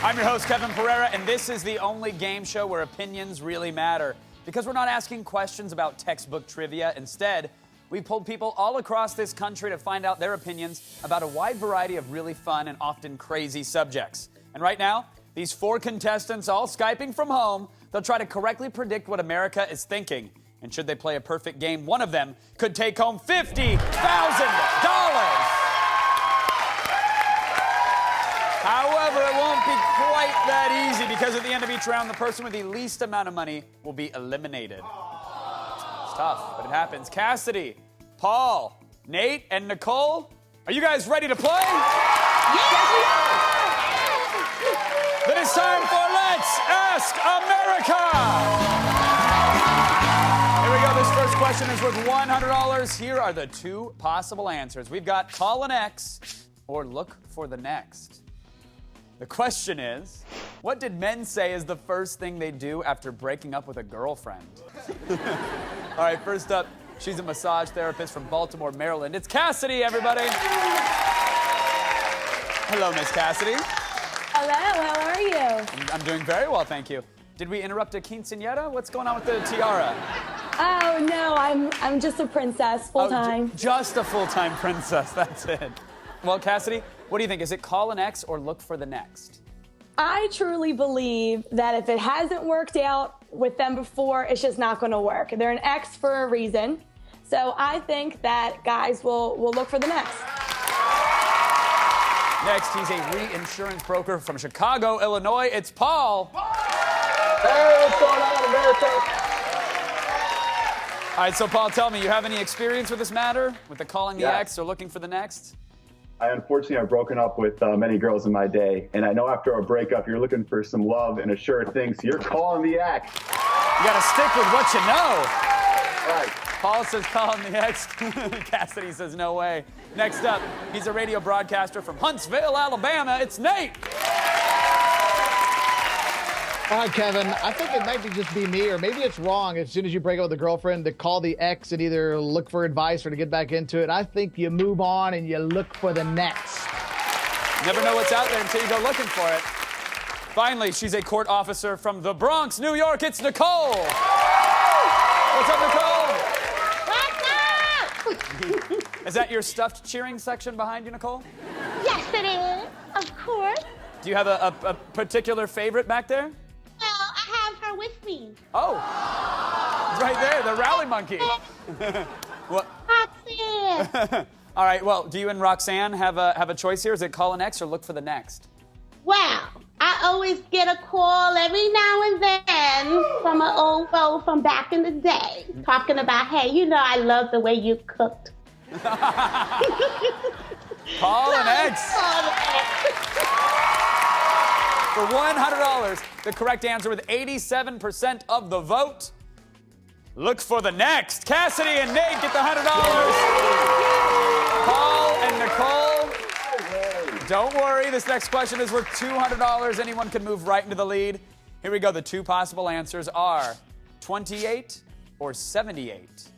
I'm your host, Kevin Pereira, and this is the only game show where opinions really matter. Because we're not asking questions about textbook trivia. Instead, we've pulled people all across this country to find out their opinions about a wide variety of really fun and often crazy subjects. And right now, these 4 contestants, all Skyping from home, they'll try to correctly predict what America is thinking. And should they play a perfect game, one of them could take home $50,000. However, it won't be quite that easy because at the end of each round, the person with the least amount of money will be eliminated. It's tough, but it happens. Cassidy, Paul, Nate, and Nicole, are you guys ready to play? Yes, we are! Then it's time for Let's Ask America! Here we go. This first question is worth $100. Here are the 2 possible answers. We've got call an ex or look for the next. The question is, what did men say is the first thing they do after breaking up with a girlfriend? All right, first up, she's a massage therapist from Baltimore, Maryland. It's Cassidy, everybody. Hello, Miss Cassidy. Hello, how are you? I'm doing very well, thank you. Did we interrupt a quinceañera? What's going on with the tiara? Oh, no, I'm just a princess, full-time. Just a full-time princess, that's it. Well, Cassidy, what do you think? Is it call an ex or look for the next? I truly believe that if it hasn't worked out with them before, it's just not going to work. They're an ex for a reason. So I think that guys will look for the next. Next, he's a reinsurance broker from Chicago, Illinois. It's Paul. Hey, what's going on, America? All right, so Paul, tell me, you have any experience with this matter? With the calling the ex or looking for the next? Unfortunately, I've broken up with many girls in my day, and I know after a breakup, you're looking for some love and a sure thing, so you're calling the ex. You gotta stick with what you know. Right. Paul says calling the ex. Cassidy says no way. Next up, he's a radio broadcaster from Huntsville, Alabama. It's Nate. Hi, Kevin. I think it might just be me, or maybe it's wrong. As soon as you break up with a girlfriend, to call the ex and either look for advice or to get back into it. I think you move on and you look for the next. Never know what's out there until you go looking for it. Finally, she's a court officer from the Bronx, New York. It's Nicole. What's up, Nicole? What's up? Is that your stuffed cheering section behind you, Nicole? Yes, it is. Of course. Do you have a particular favorite back there? Well, I have her with me. Oh, it's right there, the rally monkey. What? Roxanne. All right, well, do you and Roxanne have a choice here? Is it call an ex or look for the next? Well, I always get a call every now and then from an old beau from back in the day talking about, hey, you know I love the way you cooked. Call an ex. For $100, the correct answer with 87% of the vote. Look for the next. Cassidy and Nate get the $100. Paul and Nicole, don't worry. This next question is worth $200. Anyone can move right into the lead. Here we go. The 2 possible answers are 28 or 78.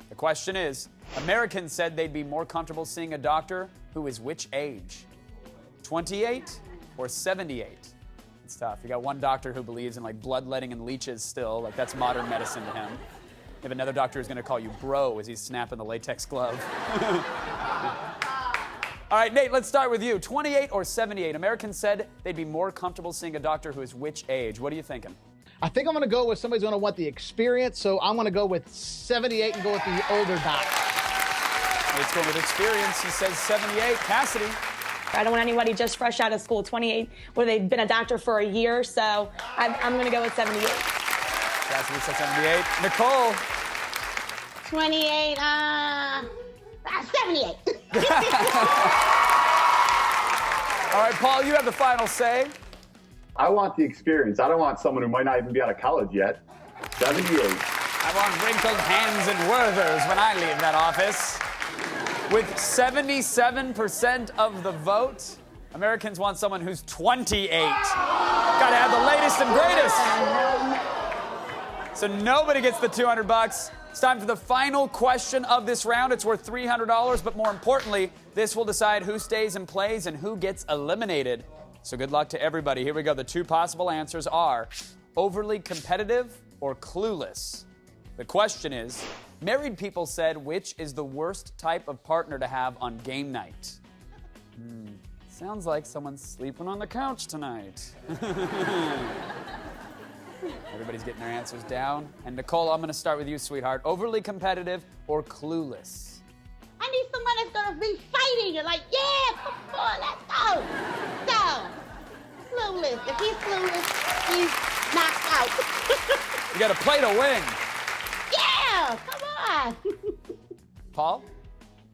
The question is, Americans said they'd be more comfortable seeing a doctor who is which age? 28 or 78? It's tough. You got one doctor who believes in like bloodletting and leeches still, like that's modern medicine to him. You have another doctor who's gonna call you bro as he's snapping the latex glove. All right, Nate, let's start with you. 28 or 78? Americans said they'd be more comfortable seeing a doctor who is which age? What are you thinking? I think I'm going to go with somebody's going to want the experience, so I'm going to go with 78 and go with the older doc. Nate's going with experience. He says 78. Cassidy. I don't want anybody just fresh out of school, 28, where they've been a doctor for a year, so I'm going to go with 78. Cassidy says 78. Nicole. 28, 78. All right, Paul, you have the final say. I want the experience. I don't want someone who might not even be out of college yet. 78. I want wrinkled hands and Werthers when I leave that office. With 77% of the vote, Americans want someone who's 28. Gotta have the latest and greatest. So nobody gets the $200. It's time for the final question of this round. It's worth $300, but more importantly, this will decide who stays and plays and who gets eliminated. So good luck to everybody. Here we go. The two possible answers are overly competitive or clueless. The question is, married people said which is the worst type of partner to have on game night? Sounds like someone's sleeping on the couch tonight. Everybody's getting their answers down. And Nicole, I'm going to start with you, sweetheart. Overly competitive or clueless? I need someone that's gonna be fighting. You're like, yeah, come on, let's go. So, clueless. If he's clueless, he's knocked out. You got to play to win. Yeah, come on. Paul?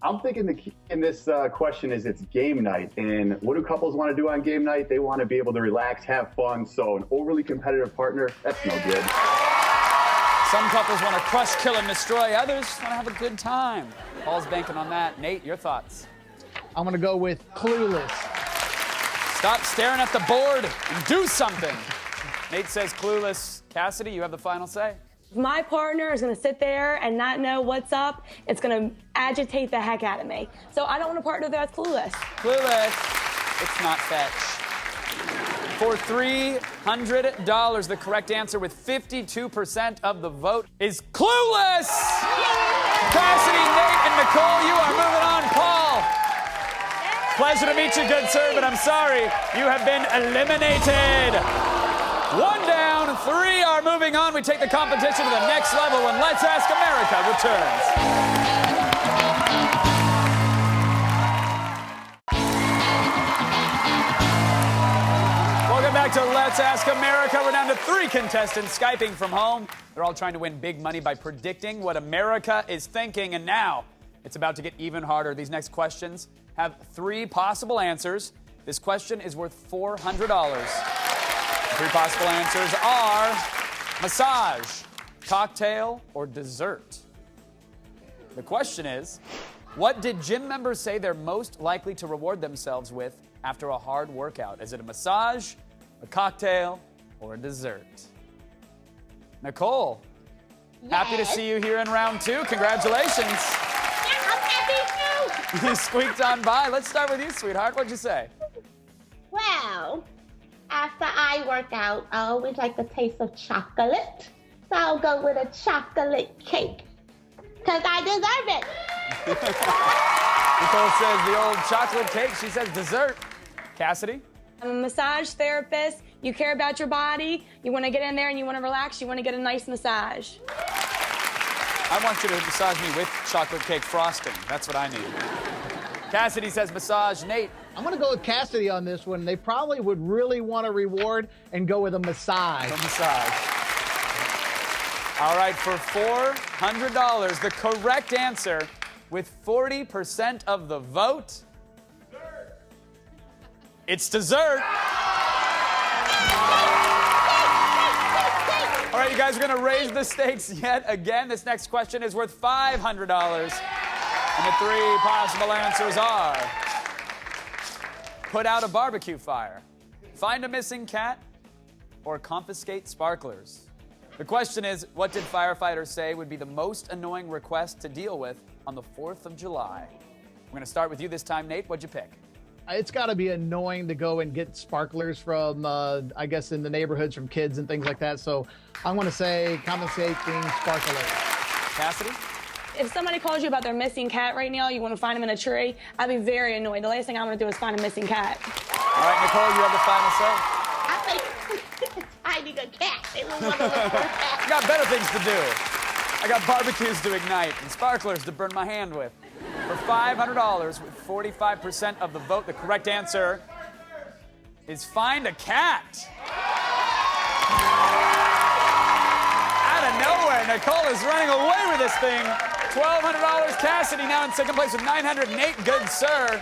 I'm thinking in this question is it's game night. And what do couples want to do on game night? They want to be able to relax, have fun. So an overly competitive partner, that's no good. Some couples want to crush, kill, and destroy. Others want to have a good time. Paul's banking on that. Nate, your thoughts? I'm going to go with clueless. Stop staring at the board and do something. Nate says clueless. Cassidy, you have the final say. If my partner is going to sit there and not know what's up, it's going to agitate the heck out of me. So I don't want a partner that's clueless. Clueless. It's not fetch. For $300, the correct answer with 52% of the vote is clueless. Cassidy, Nate, and Nicole, you are moving on. Paul, pleasure to meet you, good sir, but I'm sorry, you have been eliminated. One down, three are moving on. We take the competition to the next level when Let's Ask America returns. Welcome back to Let's Ask America. We're down to three contestants Skyping from home. They're all trying to win big money by predicting what America is thinking. And now it's about to get even harder. These next questions have three possible answers. This question is worth $400. The three possible answers are massage, cocktail, or dessert. The question is, what did gym members say they're most likely to reward themselves with after a hard workout? Is it a massage, a cocktail, or a dessert? Nicole, happy to see you here in round two. Congratulations. Yeah, I'm happy too. You squeaked on by. Let's start with you, sweetheart. What'd you say? Well, after I work out, I always like the taste of chocolate. So I'll go with a chocolate cake. Because I deserve it. Nicole says the old chocolate cake. She says dessert. Cassidy? I'm a massage therapist. You care about your body. You want to get in there and you want to relax. You want to get a nice massage. I want you to massage me with chocolate cake frosting. That's what I need. Cassidy says massage. Nate? I'm going to go with Cassidy on this one. They probably would really want to reward and go with a massage. A massage. All right, for $400, the correct answer with 40% of the vote. Dessert. It's dessert. All right, you guys are going to raise the stakes yet again. This next question is worth $500. And the three possible answers are put out a barbecue fire, find a missing cat, or confiscate sparklers. The question is, what did firefighters say would be the most annoying request to deal with on the 4th of July? We're going to start with you this time, Nate. What'd you pick? It's got to be annoying to go and get sparklers from, I guess, in the neighborhoods from kids and things like that. So I'm going to say compensating sparklers. Cassidy? If somebody calls you about their missing cat right now, you want to find him in a tree, I'd be very annoyed. The last thing I'm going to do is find a missing cat. All right, Nicole, you have the final say. I think hiding a cat. They will want to look for a cat. I got better things to do. I got barbecues to ignite and sparklers to burn my hand with. For $500, with 45% of the vote, the correct answer is find a cat. Out of nowhere, Nicole is running away with this thing. $1,200, Cassidy now in second place with $900. Nate, good sir.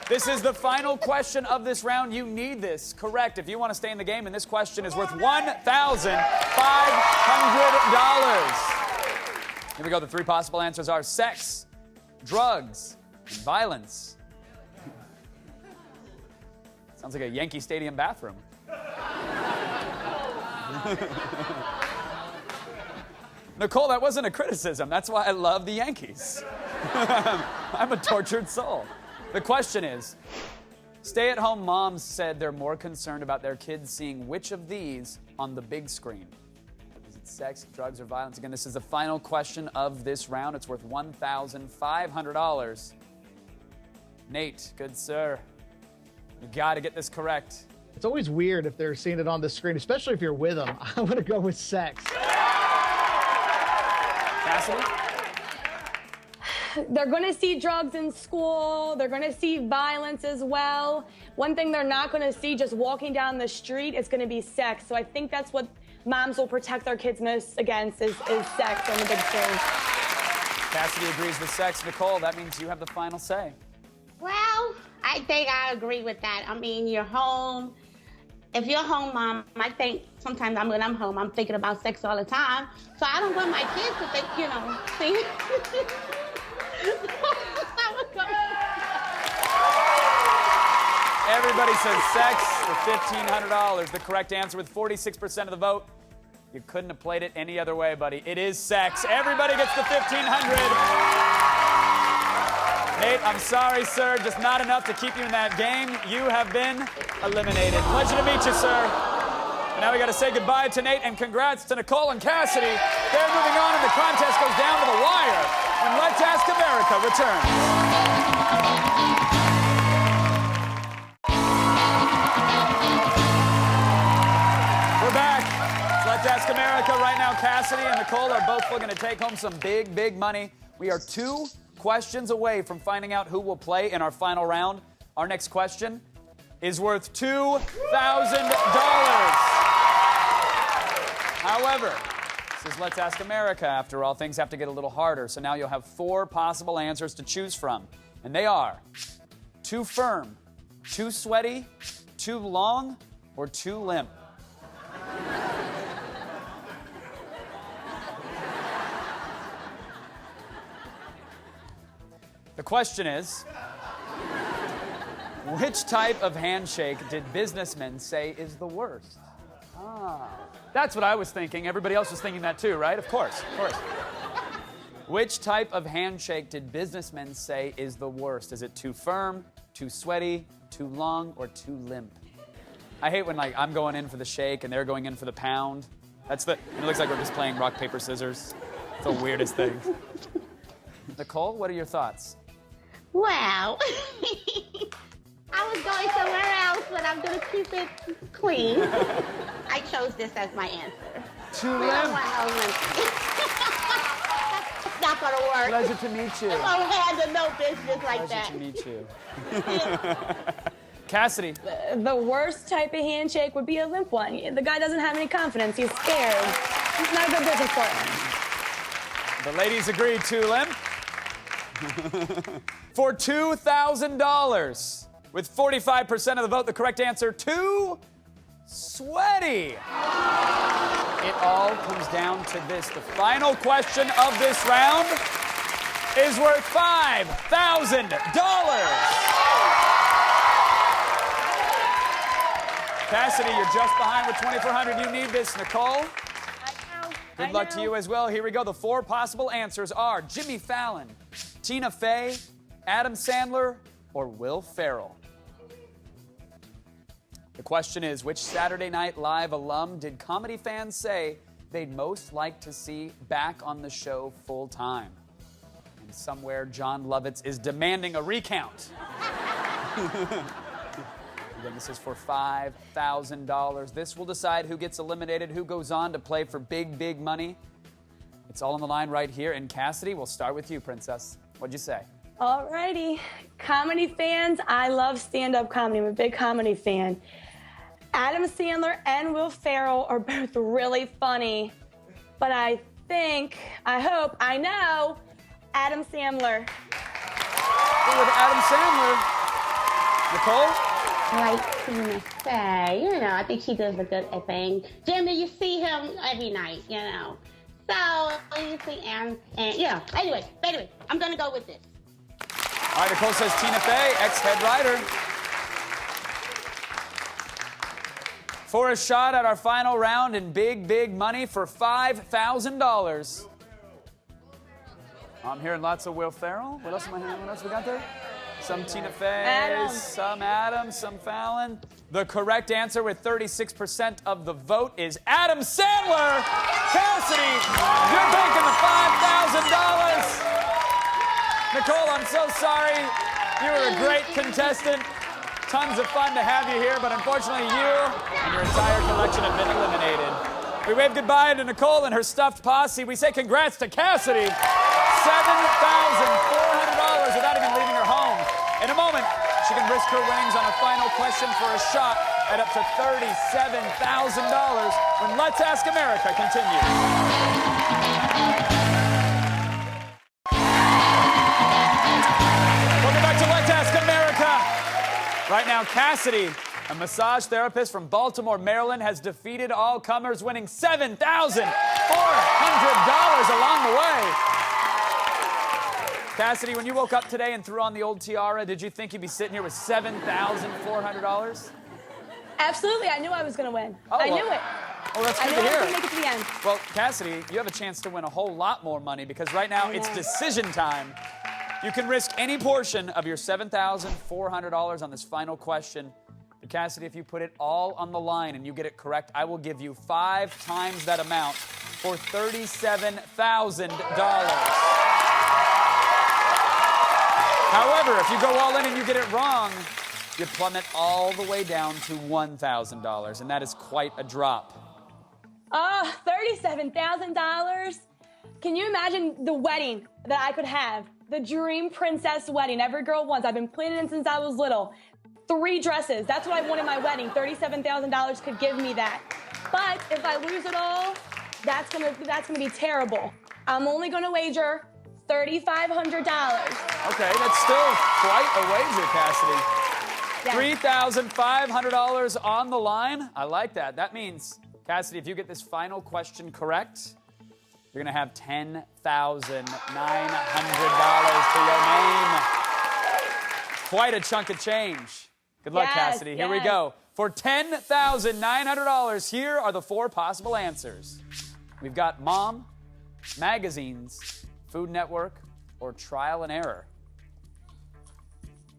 This is the final question of this round. You need this correct if you want to stay in the game, and this question is worth $1,500. Here we go. The three possible answers are sex, drugs, and violence. Sounds like a Yankee Stadium bathroom. Nicole, that wasn't a criticism. That's why I love the Yankees. I'm a tortured soul. The question is, Stay-at-home moms said they're more concerned about their kids seeing which of these on the big screen. Is it sex, drugs, or violence? Again, this is the final question of this round. It's worth $1,500. Nate, good sir. You got to get this correct. It's always weird if they're seeing it on the screen, especially if you're with them. I'm going to go with sex. Cassidy? They're going to see drugs in school. They're going to see violence as well. One thing they're not going to see just walking down the street is going to be sex. So I think that's what moms will protect their kids most against is sex on the big screen. Cassidy agrees with sex. Nicole, that means you have the final say. Well, I think I agree with that. I mean, you're home. If you're home, Mom, I think sometimes when I'm home, I'm thinking about sex all the time. So I don't want my kids to think, see? Everybody says sex for $1,500. The correct answer with 46% of the vote. You couldn't have played it any other way, buddy. It is sex. Everybody gets the $1,500. Nate, I'm sorry, sir. Just not enough to keep you in that game. You have been eliminated. Pleasure to meet you, sir. And now we got to say goodbye to Nate and congrats to Nicole and Cassidy. They're moving on and the contest goes down to the wire when Let's Ask America returns. We're back. Let's Ask America. Right now, Cassidy and Nicole are both looking to take home some big, big money. We are 2 questions away from finding out who will play in our final round. Our next question is worth $2,000. However, this is Let's Ask America. After all, things have to get a little harder. So now you'll have 4 possible answers to choose from. And they are too firm, too sweaty, too long, or too limp. The question is, which type of handshake did businessmen say is the worst? That's what I was thinking. Everybody else was thinking that too, right? Of course, of course. Which type of handshake did businessmen say is the worst? Is it too firm, too sweaty, too long, or too limp? I hate when I'm going in for the shake and they're going in for the pound. It looks like we're just playing rock, paper, scissors. It's the weirdest thing. Nicole, what are your thoughts? Well, I was going somewhere else, but I'm going to keep it clean. I chose this as my answer. Too We don't limp. want no limp. It's not going to work. Pleasure to meet you. I'm going to handle no business like Pleasure that. to meet you. Cassidy. The worst type of handshake would be a limp one. The guy doesn't have any confidence. He's scared. He's not a good business partner. The ladies agree, too limp. For $2,000. With 45% of the vote, the correct answer, too sweaty. It all comes down to this. The final question of this round is worth $5,000. Cassidy, you're just behind with 2,400. You need this, Nicole. Good luck to you as well. Here we go. The 4 possible answers are Jimmy Fallon, Tina Fey, Adam Sandler, or Will Ferrell. The question is, which Saturday Night Live alum did comedy fans say they'd most like to see back on the show full time? And somewhere John Lovitz is demanding a recount. Again, this is for $5,000. This will decide who gets eliminated, who goes on to play for big, big money. It's all on the line right here. And Cassidy, we'll start with you, Princess. What'd you say? Alrighty. Comedy fans, I love stand-up comedy. I'm a big comedy fan. Adam Sandler and Will Ferrell are both really funny, but I hope, I know, Adam Sandler. Go with Adam Sandler. Nicole? Like Tina Fey, I think she does a good thing. Jimmy, you see him every night, So, you see, and anyway, I'm going to go with this. All right, Nicole says Tina Fey, ex-head writer. For a shot at our final round in big, big money for $5,000. I'm hearing lots of Will Ferrell. What else am I hearing? What else we got there? Some Tina Fey, Adam. some Adam, some Fallon. The correct answer with 36% of the vote is Adam Sandler. Cassidy, you're making the $5,000. Nicole, I'm so sorry. You were a great contestant. Tons of fun to have you here, but unfortunately you and your entire collection have been eliminated. We wave goodbye to Nicole and her stuffed posse. We say congrats to Cassidy. $7,400 without even leaving her home. In a moment, she can risk her winnings on a final question for a shot at up to $37,000 when Let's Ask America continues. Welcome back to Let's Ask America. Right now, Cassidy, a massage therapist from Baltimore, Maryland, has defeated all comers, winning $7,400 along the way. Cassidy, when you woke up today and threw on the old tiara, did you think you'd be sitting here with $7,400? Absolutely, I knew I was going to win. I knew it. Oh, that's I good knew to I was hear. going to make it to the end. Well, Cassidy, you have a chance to win a whole lot more money because right now it's decision time. You can risk any portion of your $7,400 on this final question. But Cassidy, if you put it all on the line and you get it correct, I will give you 5 times that amount for $37,000. However, if you go all in and you get it wrong, you plummet all the way down to $1,000, and that is quite a drop. Oh, $37,000? Can you imagine the wedding that I could have? The dream princess wedding every girl wants. I've been planning it since I was little. 3 dresses. That's what I want in my wedding. $37,000 could give me that. But if I lose it all, that's gonna be terrible. I'm only gonna wager $3,500. Okay, that's still quite a wager, Cassidy. Yeah. $3,500 on the line. I like that. That means, Cassidy, if you get this final question correct, you're going to have $10,900 to your name. Quite a chunk of change. Good luck, Yes, Cassidy. Here we yes. go. For $10,900, here are the 4 possible answers. We've got Mom, magazines, Food Network, or Trial and Error.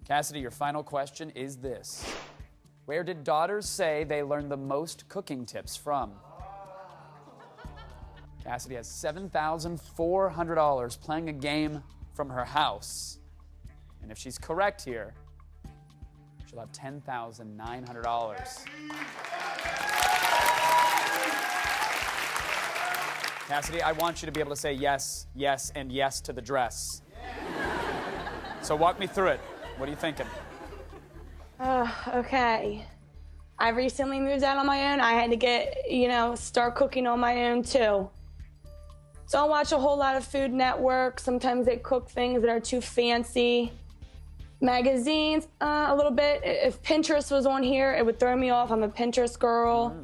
Cassidy, your final question is this. Where did daughters say they learned the most cooking tips from? Cassidy has $7,400 playing a game from her house. And if she's correct here, she'll have $10,900. Cassidy, I want you to be able to say yes, yes, and yes to the dress. So walk me through it. What are you thinking? Okay. I recently moved out on my own. I had to start cooking on my own too. So I watch a whole lot of Food Network. Sometimes they cook things that are too fancy. Magazines, a little bit. If Pinterest was on here, it would throw me off. I'm a Pinterest girl.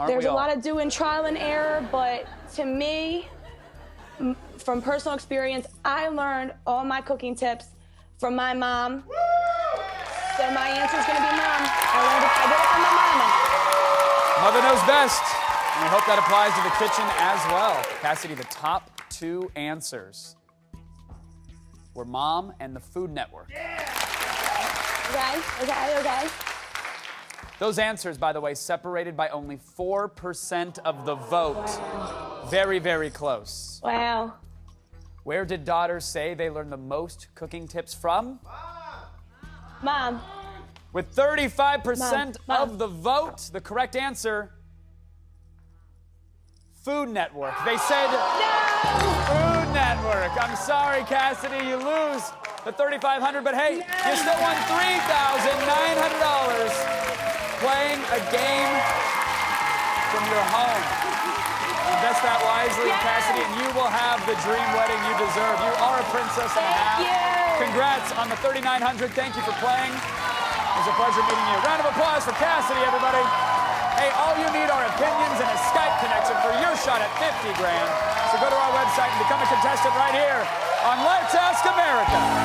There's a lot of doing trial and error, but to me, from personal experience, I learned all my cooking tips from my mom. So my answer is going to be Mom. I did it from my mama. Mother knows best. And I hope that applies to the kitchen as well. Cassidy, the top 2 answers were Mom and the Food Network. Okay. Those answers, by the way, separated by only 4% of the vote. Wow. Very, very close. Wow. Where did daughters say they learned the most cooking tips from? Mom. With 35% Mom. of the vote, the correct answer, Food Network. They said Food Network. I'm sorry, Cassidy, you lose the $3,500, but hey, you still won $3,900 playing a game from your home. Invest that wisely, Cassidy, and you will have the dream wedding you deserve. You are a princess and a half. Thank you. Congrats on the $3,900. Thank you for playing. It was a pleasure meeting you. Round of applause for Cassidy, everybody. Hey, all you need are opinions and a Skype connection for your shot at $50,000. So go to our website and become a contestant right here on Let's Ask America.